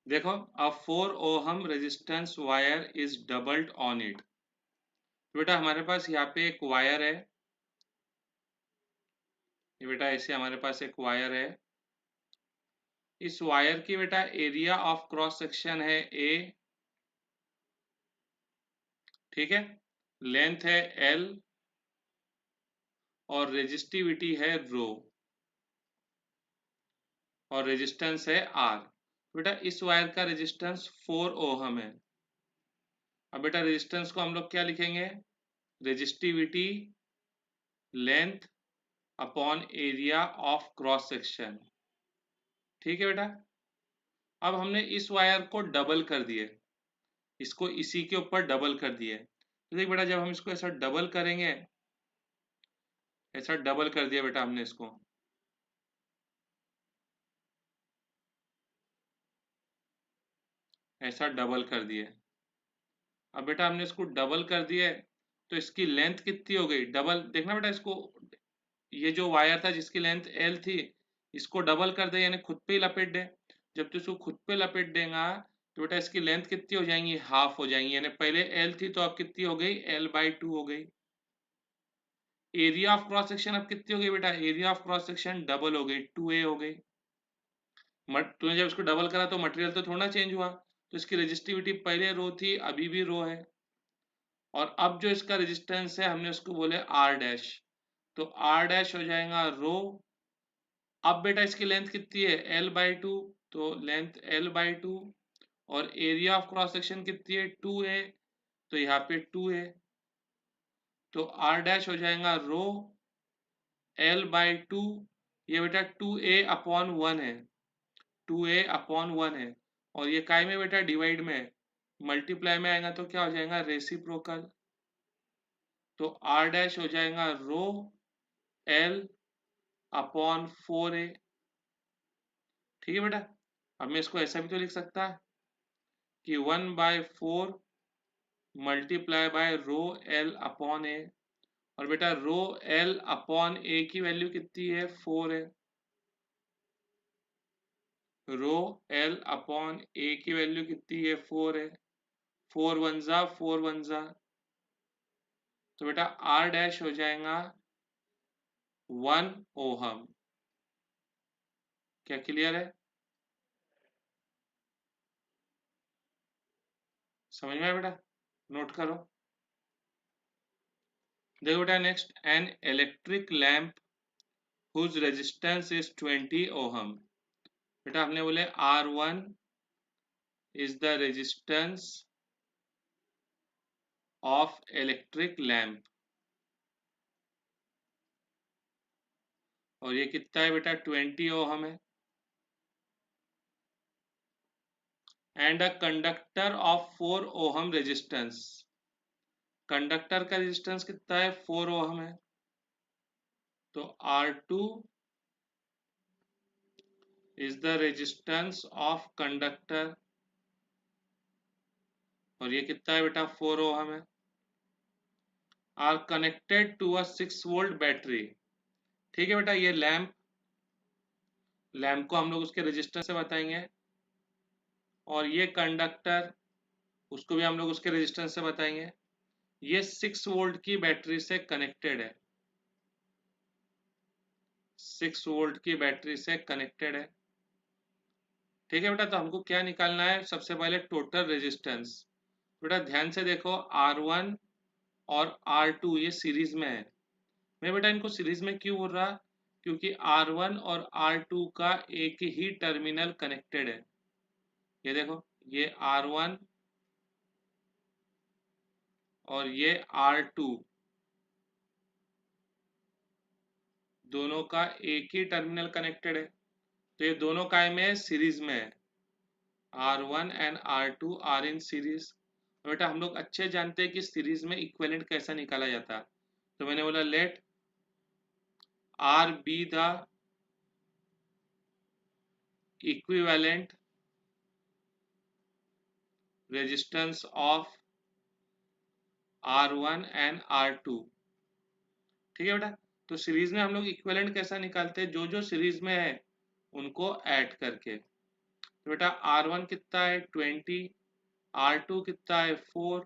देखो, अ 4 ohm resistance wire is doubled on it. तो बेटा हमारे पास यहाँ पे एक वायर है, ये बेटा ऐसे हमारे पास एक वायर है। इस वायर की बेटा एरिया ऑफ क्रॉस सेक्शन है ए, ठीक है। लेंथ है एल और रेजिस्टिविटी है रो और रेजिस्टेंस है आर। बेटा इस वायर का रेजिस्टेंस 4 ओहम है। अब बेटा रेजिस्टेंस को हम लोग क्या लिखेंगे? Resistivity length upon area of cross section, ठीक है बेटा। अब हमने इस वायर को डबल कर दिए, इसको इसी के ऊपर डबल कर दिए। तो देख बेटा, जब हम इसको ऐसा डबल करेंगे, ऐसा डबल कर दिया बेटा हमने इसको, ऐसा डबल कर दिए। अब बेटा हमने इसको डबल कर दिए, तो इसकी लेंथ कितनी हो गई? डबल देखना बेटा इसको, ये जो वायर था जिसकी लेंथ एल थी, इसको डबल कर दे यानी खुद पे ही लपेट दे। जब तो इसको खुद पे लपेट देगा तो बेटा इसकी लेंथ कितनी हो जाएंगी? हाफ हो जाएंगी। यानी पहले एल थी तो अब कितनी हो गई? L/2 हो गई। एरिया ऑफ क्रॉस सेक्शन अब कितनी हो गई बेटा? Area of cross section double हो गई, 2a हो गई। तूने जब इसको डबल करा तो मटेरियल तो थोड़ा चेंज हुआ, तो इसकी रेजिस्टिविटी पहले रो थी, अभी भी रो है। और अब जो इसका रेजिस्टेंस है हमने उसको बोले आर डैश, तो आर डैश हो जाएगा रो। अब बेटा इसकी लेंथ कितनी है? L/2, तो लेंथ L/2 और एरिया ऑफ क्रॉस सेक्शन कितनी है? 2a, तो यहाँ पे 2a, तो आर डैश हो जाएगा रो L/2। ये बेटा 2a/1 है, 2a/1 है। और ये काय में बेटा? डिवाइड में, मल्टीप्लाई में आएगा तो क्या हो जाएगा? रेसिप्रोकल। तो आर डैश हो जाएगा रो L/4a, ठीक है बेटा। अब मैं इसको ऐसा भी तो लिख सकता कि 1/4 मल्टीप्लाई बाय रो L/a। और बेटा रो L/a की वैल्यू कितनी है? 4 है। रो L/a की वैल्यू कितनी है? 4 है। 4 वन जा 4 वन जा, तो बेटा आर डैश हो जाएगा 1 ओहम। क्या क्लियर है? समझ में आया बेटा? नोट करो। देखो बेटा next, an electric lamp whose resistance is 20 ohm. बेटा हमने बोले R1 is the resistance of electric lamp, और ये कितना है बेटा? 20 ओहम है। And a conductor of 4 ohm resistance, conductor का रेजिस्टेंस कितना है? 4 ओहम है। तो R2 is the resistance of conductor, और ये कितना है बेटा? 4 ओहम है। Are connected to a 6 volt battery, ठीक है बेटा। ये लैंप, लैंप को हम लोग उसके रेजिस्टेंस से बताएंगे, और ये कंडक्टर, उसको भी हम लोग उसके रेजिस्टेंस से बताएंगे। ये 6 वोल्ट की बैटरी से कनेक्टेड है, 6 वोल्ट की बैटरी से कनेक्टेड है, ठीक है बेटा। तो हमको क्या निकालना है? सबसे पहले टोटल रेजिस्टेंस। बेटा ध्यान से देखो, R1 और R2 ये सीरीज में है। मैं बेटा इनको सीरीज में क्यों बोल रहा? क्योंकि R1 और R2 का एक ही टर्मिनल कनेक्टेड है। ये देखो, ये R1 और ये R2, दोनों का एक ही टर्मिनल कनेक्टेड है। तो ये दोनों काय में है? सीरीज में है। R1 and R2 are in series. बेटा हम लोग अच्छे जानते हैं कि सीरीज में इक्विवेलेंट कैसा निकाला जाता है। तो मैंने बोला let R be the equivalent resistance of R1 and R2, ठीक है बेटा। तो सीरीज में हम लोग इक्विवेलेंट कैसा निकालते हैं? जो जो सीरीज में है उनको ऐड करके। तो बेटा R1 कितना है 20, R2 कितना है 4,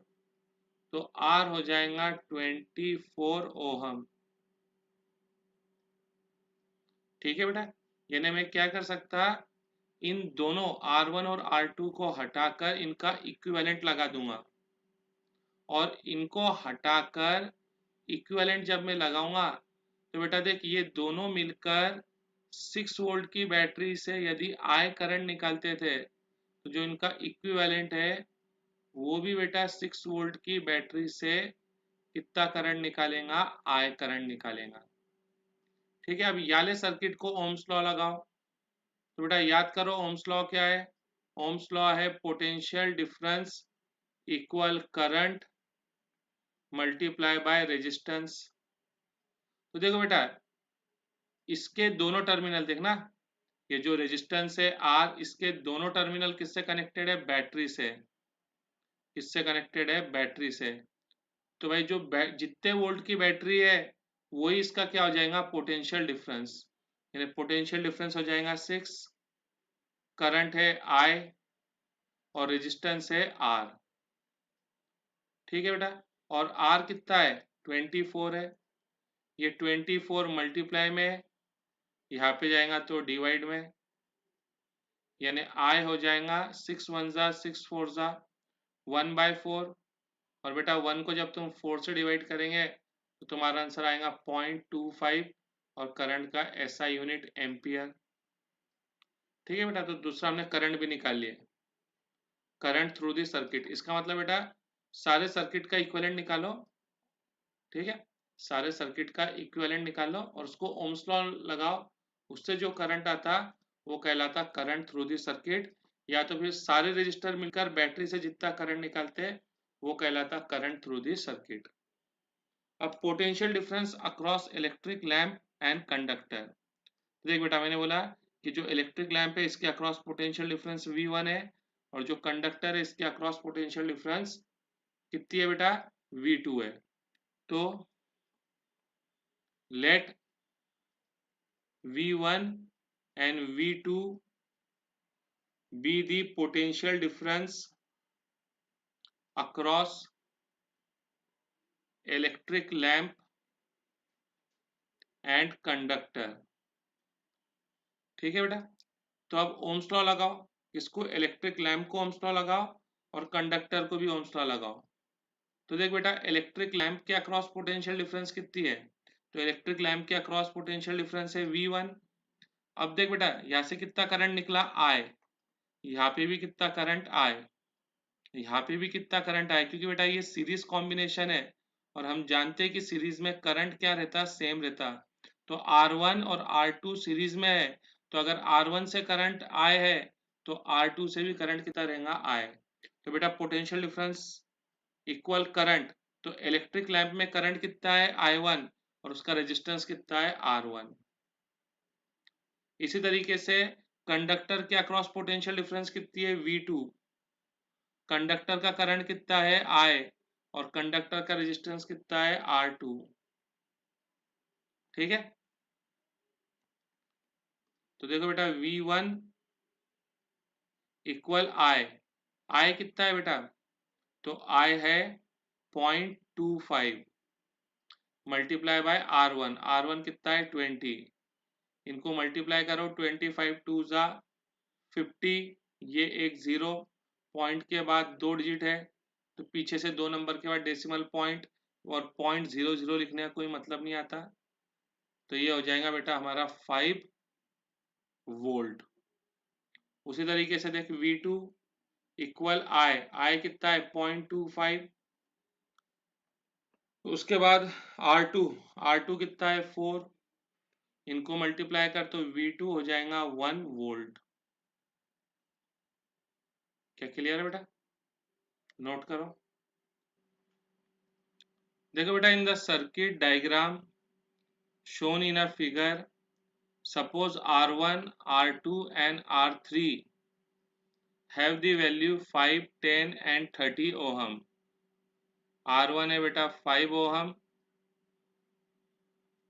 तो R हो जाएगा 24 ओहम। ठीक है बेटा, यानी मैं क्या कर सकता, इन दोनों R1 और R2 को हटाकर इनका इक्विवेलेंट लगा दूंगा, और इनको हटाकर इक्विवेलेंट जब मैं लगाऊंगा तो बेटा देख ये दोनों मिलकर 6 वोल्ट की बैटरी से यदि I करंट निकालते थे तो जो इनका इक्विवेलेंट है वो भी बेटा 6 वोल्ट की बैटरी से कितना करंट निकालेगा, I करंट निकालेगा। ठीक है, अब याले सर्किट को ओम्स लॉ लगाओ। तो बेटा याद करो ओम्स लॉ क्या है, ओम्स लॉ है potential difference equal current multiply by resistance. तो देखो बेटा इसके दोनों टर्मिनल देखना, ये जो रेजिस्टेंस है R, इसके दोनों टर्मिनल किससे कनेक्टेड है, बैटरी से। किससे कनेक्टेड है, बैटरी से। तो भाई जो जितने वोल्ट की बैटरी है वही इसका क्या हो जाएगा, पोटेंशियल डिफरेंस। यानी पोटेंशियल डिफरेंस हो जाएगा 6, करंट है I और रेजिस्टेंस है R। ठीक है बेटा, और R कितना है 24 है, ये 24 मल्टीप्लाई में यहाँ पे जाएगा तो डिवाइड में, यानी I हो जाएगा 6 1 जा 6 4 जा 1/4, और बेटा 1 को जब तुम 4 से डिवाइड करेंगे तो तुम्हारा आंसर आएगा 0.25, और करंट का SI यूनिट एम्पियर। ठीक है बेटा, तो दूसरा हमने करंट भी निकाल लिया, करंट थ्रू दी सर्किट। इसका मतलब बेटा सारे सर्किट का इक्विवेलेंट निकालो। ठीक है, सारे सर्किट का इक्विवेलेंट निकालो और उसको ओम्स लॉ लगाओ, उससे जो करंट आता वो कहलाता करंट थ्रू दी सर्किट, या तो फिर सारे रजिस्टर मिलकर बैटरी से जितना करंट निकालते हैं वो कहलाता करंट थ्रू दी सर्किट। अब potential difference across electric lamp and conductor. देख बेटा मैंने बोला कि जो इलेक्ट्रिक लैंप है इसके अक्रॉस पोटेंशियल डिफरेंस V1 है, और जो कंडक्टर है इसके अक्रॉस पोटेंशियल डिफरेंस कितनी है बेटा, V2 है। तो late V1 and V2 be the potential difference across electric lamp and conductor। ठीक है बेटा, तो अब ओम्स लॉ लगाओ, इसको इलेक्ट्रिक लैंप को ओम्स लॉ लगाओ और कंडक्टर को भी ओम्स लॉ लगाओ। तो देख बेटा इलेक्ट्रिक लैंप के अक्रॉस पोटेंशियल डिफरेंस कितनी है, तो इलेक्ट्रिक लैंप के अक्रॉस पोटेंशियल डिफरेंस है V1। अब देख बेटा यहाँ से कितना करंट निकला I, यहाँ पे भी कितना करंट I, यहाँ पे भी कितना करंट आया, क्योंकि बेटा ये सीरीज कॉम्बिनेशन है और हम जानते हैं कि सीरीज में करंट क्या रहता, सेम रहता। तो R1 और R2 सीरीज में है, तो अगर R1 से करंट I है तो R2 से भी करंट कितना रहेगा I। तो बेटा पोटेंशियल डिफरेंस इक्वल करंट, तो इलेक्ट्रिक लैंप में करंट कितना है I1 और उसका रेजिस्टेंस कितना है R1। इसी तरीके से कंडक्टर के अक्रॉस पोटेंशियल डिफरेंस कितनी है V2, कंडक्टर का करंट कितना है I और कंडक्टर का रेजिस्टेंस कितना है R2। ठीक है, तो देखो बेटा V1 इक्वल I कितना है बेटा, तो I है 0.25 मल्टीप्लाई बाय R1 कितना है 20, इनको मल्टीप्लाई करो 25 2 जा 50, ये एक जीरो, पॉइंट के बाद दो डिजिट है तो पीछे से दो नंबर के बाद डेसिमल पॉइंट, और 0.00 लिखने का कोई मतलब नहीं आता, तो ये हो जाएगा बेटा हमारा 5 वोल्ट। उसी तरीके से देख V2 इक्वल I कितना है 0.25, उसके बाद R2 कितना है 4, इनको मल्टीप्लाई कर तो V2 हो जाएगा 1 वोल्ट। क्या क्लियर है बेटा, नोट करो। देखो बेटा in the circuit diagram shown in a figure, suppose R1 R2 and R3 have the value 5 10 and 30 ohm। R1 है बेटा 5 ओहम,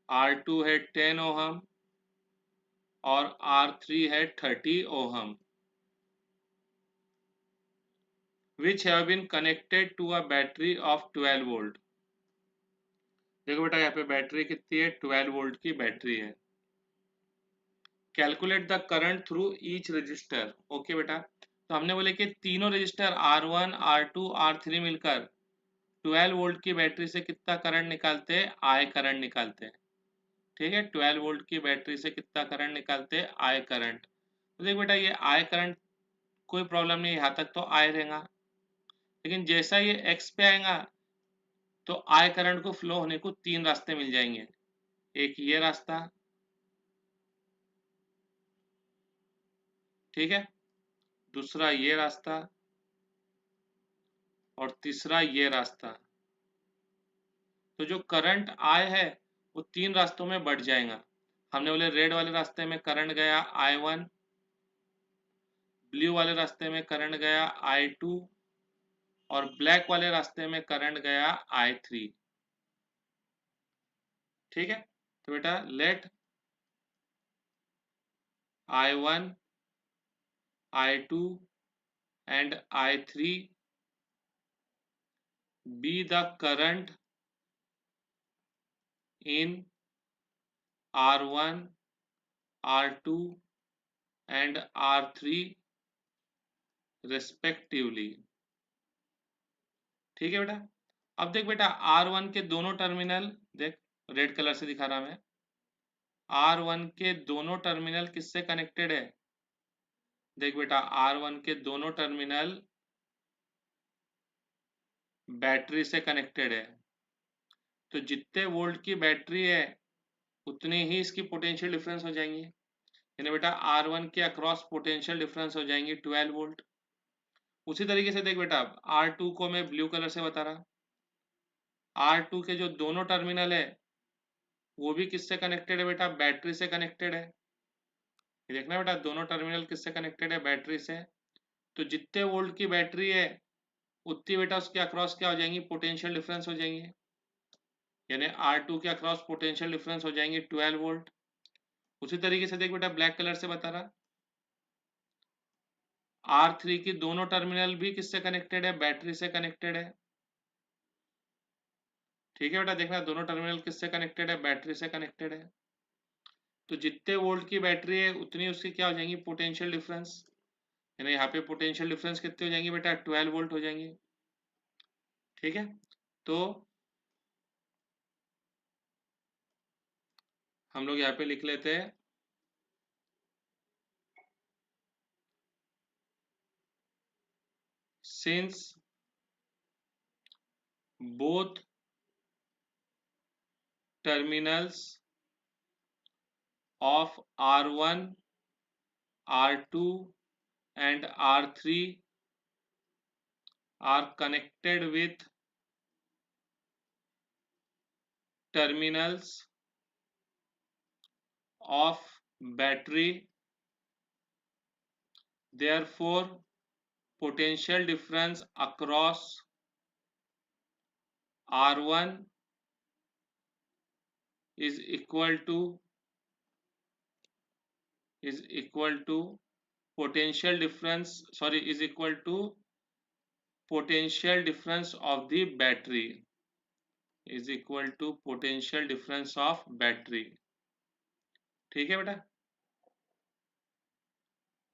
R2 है 10 ओहम और R3 है 30 ohm. which have been connected to a battery of 12 volt. देखो बेटा यहाँ पे battery कितनी है, 12 वोल्ट की बैटरी है। Calculate the current through each resistor. Okay बेटा, तो हमने बोले कि तीनों रजिस्टर R1 R2 R3 मिलकर 12 वोल्ट की बैटरी से कितना करंट निकालते हैं, आई करंट निकालते हैं। ठीक है, 12 वोल्ट की बैटरी से कितना करंट निकालते हैं, आई करंट। तो देख बेटा ये आई करंट कोई प्रॉब्लम नहीं, यहाँ तक तो आई रहेगा, लेकिन जैसा ये एक्स पे आएगा तो आई करंट को फ्लो होने को तीन रास्ते मिल जाएंगे। एक ये रास्ता, ठीक है, दूसरा ये रास्ता और तीसरा ये रास्ता। तो जो करंट आई है वो तीन रास्तों में बढ़ जाएगा। हमने बोले रेड वाले रास्ते में करंट गया I1, ब्लू वाले रास्ते में करंट गया I2 और ब्लैक वाले रास्ते में करंट गया I3। ठीक है, तो बेटा late I1 I2 and I3 be the current in R1 R2 and R3 respectively। ठीक है बेटा, अब देख बेटा R1 के दोनों टर्मिनल, देख रेड कलर से दिखा रहा मैं, R1 के दोनों टर्मिनल किससे कनेक्टेड है, देख बेटा R1 के दोनों टर्मिनल बैटरी से कनेक्टेड है। तो जितने वोल्ट की बैटरी है उतनी ही इसकी पोटेंशियल डिफरेंस हो जाएंगी, यानी बेटा R1 के अक्रॉस पोटेंशियल डिफरेंस हो जाएंगी 12 वोल्ट। उसी तरीके से देख बेटा R2 को मैं ब्लू कलर से बता रहा, R2 के जो दोनों टर्मिनल है वो भी किससे कनेक्टेड है बेटा, बैटरी से कनेक्टेड है। ये देखना बेटा दोनों टर्मिनल किससे कनेक्टेड है, बैटरी से। तो जितने वोल्ट की बैटरी है उतनी बेटा उसके अक्रॉस क्या हो जाएंगी, पोटेंशियल डिफरेंस हो जाएंगी, यानी R2 के अक्रॉस पोटेंशियल डिफरेंस हो जाएंगे 12 वोल्ट। उसी तरीके से देख बेटा ब्लैक कलर से बता रहा, R3 की दोनों टर्मिनल भी किससे कनेक्टेड है, बैटरी से कनेक्टेड है। ठीक है बेटा, देखना दोनों टर्मिनल किससे कनेक्टेड है, बैटरी से कनेक्टेड है। तो जितने वोल्ट की बैटरी है उतनी उसकी क्या हो जाएंगी, पोटेंशियल डिफरेंस, यानी यहाँ पे पोटेंशियल डिफरेंस कितनी हो जाएंगी बेटा, 12 वोल्ट हो जाएंगी। ठीक है, तो हम लोग यहाँ पे लिख लेते हैं since both terminals of R1 R2 and R3 are connected with terminals of battery, therefore potential difference across R1 is equal to potential difference, sorry, is equal to potential difference of the battery, is equal to potential difference of battery। ठीक है बेटा,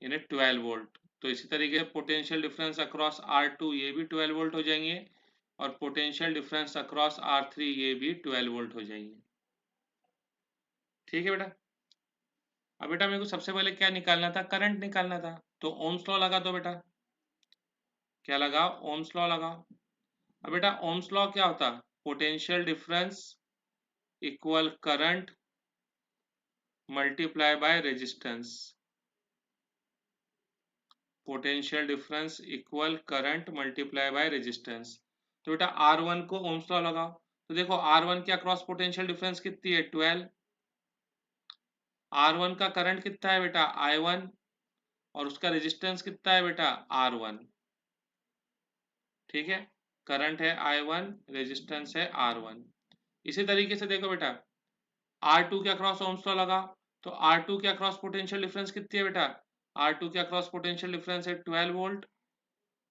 यानी 12 volt. तो इसी तरीके से potential difference across R2 ये भी 12 वोल्ट हो जाएंगे और पोटेंशियल डिफरेंस अक्रॉस R3 ये भी 12 वोल्ट हो जाएंगे। ठीक है बेटा, अब बेटा मेरे को सबसे पहले क्या निकालना था, करंट निकालना था। तो ओम्स लॉ लगा दो बेटा, क्या लगाओ, ओम्स लॉ लगाओ। अब बेटा ओम्स लॉ क्या होता, potential difference equal current multiply by resistance, potential difference equal current multiply by resistance. तो बेटा R1 को ओम्स लॉ लगाओ, तो देखो R1 के अक्रॉस पोटेंशियल डिफरेंस कितनी है, 12। R1 का करंट कितना है बेटा, I1, और उसका रेजिस्टेंस कितना है बेटा, R1। ठीक है, करंट है I1, रेजिस्टेंस है R1। इसी तरीके से देखो बेटा R2 के अक्रॉस ओम्स लॉ लगाओ, तो R2 के अक्रॉस पोटेंशियल डिफरेंस कितनी है बेटा, R2 के अक्रॉस पोटेंशियल डिफरेंस है 12 वोल्ट।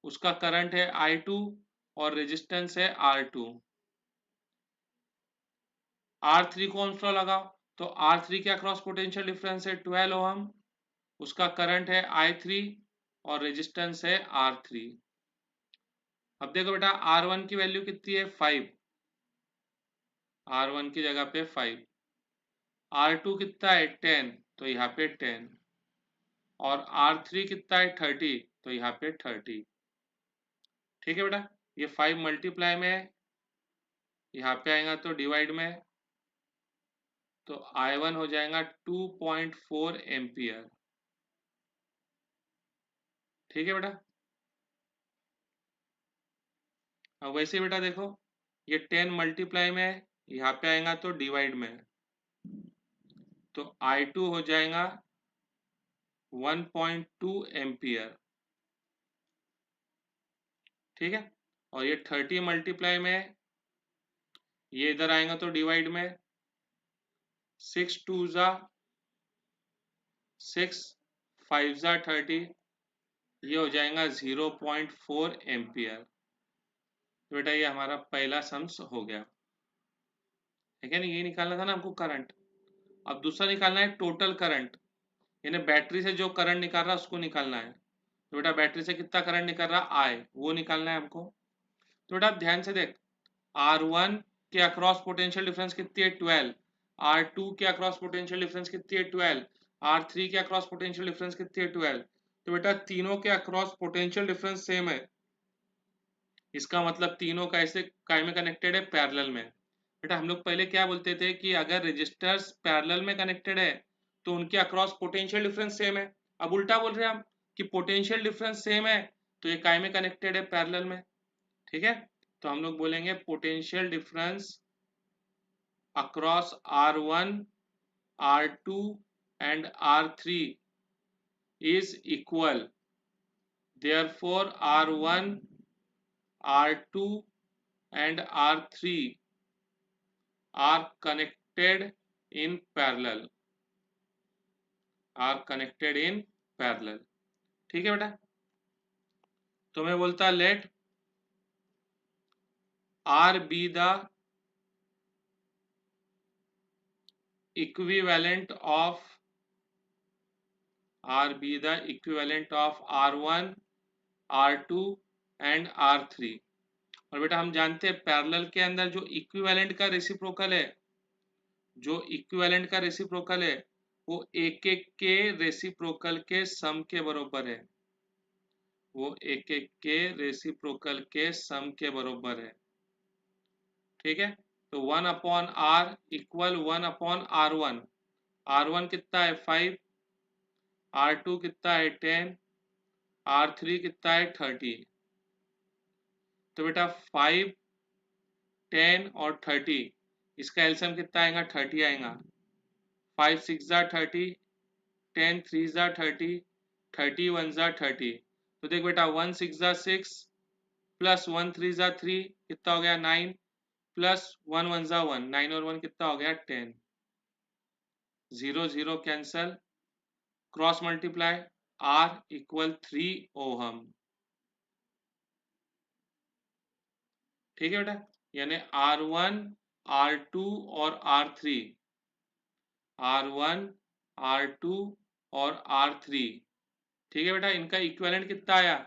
उसका करंट है I2 और रेजिस्टेंस है R2। R3 को ओम्स लॉ लगाओ, तो R3 के अक्रॉस पोटेंशियल डिफरेंस है 12 ओहम, उसका करंट है I3 और रेजिस्टेंस है R3। अब देखो बेटा R1 की वैल्यू कितनी है 5, R1 की जगह पे 5, R2 कितना है 10 तो यहाँ पे 10 और R3 कितना है 30 तो यहाँ पे 30। ठीक है बेटा, ये 5 मल्टीप्लाई में है, यहाँ पे आएगा तो डिवाइड में है, तो I1 हो जाएगा 2.4 एम्पियर। ठीक है बेटा, अब वैसे बेटा देखो ये 10 मल्टीप्लाई में है, यहाँ पे आएगा तो डिवाइड में है, तो I2 हो जाएगा 1.2 एम्पियर। ठीक है, और ये 30 मल्टीप्लाई में है, ये इधर आएगा तो डिवाइड में, 6 2 जा 6, 5 जा 30, ये हो जाएगा 0.4 एम्पियर। तो बेटा ये हमारा पहला सम्स हो गया, ठीक है ना, ये निकालना था ना हमको करंट। अब दूसरा निकालना है टोटल करंट, यानी बैटरी से जो करंट निकाल रहा है उसको निकालना है। तो बेटा बैटरी से कितना करंट निकल रहा है वो निकालना है हमको। तो बेटा ध्यान से देख, R1 के अक्रॉस पोटेंशियल डिफरेंस कितनी है 12, R2 के अक्रॉस पोटेंशियल डिफरेंस कितनी है 12, R3 के अक्रॉस पोटेंशियल डिफरेंस कितनी है 12। तो बेटा तीनों के अक्रॉस पोटेंशियल डिफरेंस सेम है, इसका मतलब तीनों कैसे काय में कनेक्टेड है, पैरेलल में। बेटा हम लोग पहले क्या बोलते थे कि अगर रजिस्टर्स पैरेलल में कनेक्टेड है तो उनके अक्रॉस पोटेंशियल डिफरेंस सेम है। अब उल्टा बोल रहे हैं हम कि पोटेंशियल डिफरेंस सेम है तो ये काय में कनेक्टेड है, पैरेलल में। ठीक है, तो हम लोग बोलेंगे potential difference across R1, R2 and R3 is equal, therefore R1, R2 and R3 are connected in parallel, are connected in parallel। ठीक है बेटा, तो मैं बोलता late R be the equivalent of R1, R2 and R3। और बेटा हम जानते हैं पैरेलल के अंदर जो इक्विवेलेंट का रेसिप्रोकल है, जो इक्विवेलेंट का रेसिप्रोकल है वो एक एक के रेसिप्रोकल के सम के बराबर है, वो एक एक के रेसिप्रोकल के सम के बराबर है। ठीक है, तो 1 upon are equal 1 upon R1, R1 कितना है 5, R2 कितना है 10, R3 कितना है 30। तो बेटा 5, 10 और 30, इसका एलसीएम कितना आएगा 30 आएगा, 5 6 जा 30, 10 3 जा 30, 30 1 जा 30। तो देख बेटा 1 6 जा 6 प्लस 1 3 जा 3 कितना हो गया 9, प्लस 1 1 जा 1, 9 और 1 कितना हो गया 10, 0 0 cancel, cross multiply, R equal 3 ohm. ठीक है बेटा, यानी R1, R2 और R3, R1, R2 और R3। ठीक है बेटा, इनका इक्विवेलेंट कितना आया,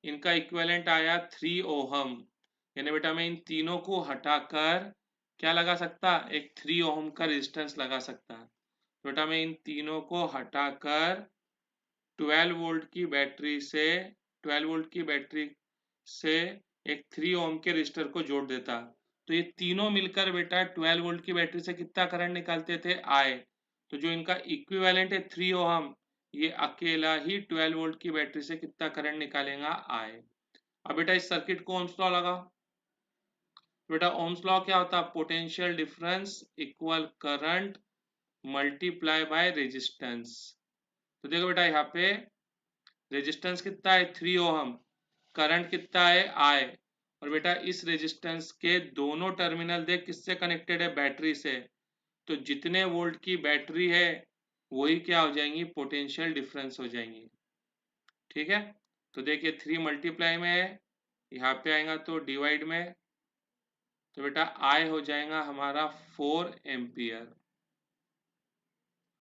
इनका इक्विवेलेंट आया 3 ओहम। यानी बेटा मैं इन तीनों को हटाकर क्या लगा सकता, एक 3 ओहम का रेजिस्टेंस लगा सकता। बेटा मैं इन तीनों को हटाकर 12 वोल्ट की बैटरी से 12 वोल्ट की बैटरी से एक 3 ओम के रेजिस्टर को जोड़ देता, तो ये तीनों मिलकर बेटा 12 वोल्ट की बैटरी से कितना करंट निकालते थे I। तो जो इनका इक्विवेलेंट है 3 ओम, ये अकेला ही 12 वोल्ट की बैटरी से कितना करंट निकालेगा I। अब बेटा इस सर्किट को ओम्स लॉ लगाओ। बेटा ओम्स लॉ क्या होता है, potential difference equal current multiply by resistance. तो देखो बेटा यहाँ पे रेजिस्टेंस कितना है 3 ओहम, करंट कितना है I, और बेटा इस रेजिस्टेंस के दोनों टर्मिनल देख किससे कनेक्टेड है, बैटरी से। तो जितने वोल्ट की बैटरी है वही क्या हो जाएंगी, पोटेंशियल डिफरेंस हो जाएंगी। ठीक है, तो देखिए 3 मल्टीप्लाई में है, यहाँ पे आएगा तो डिवाइड में, तो बेटा I हो जाएगा हमारा 4 एम्पियर।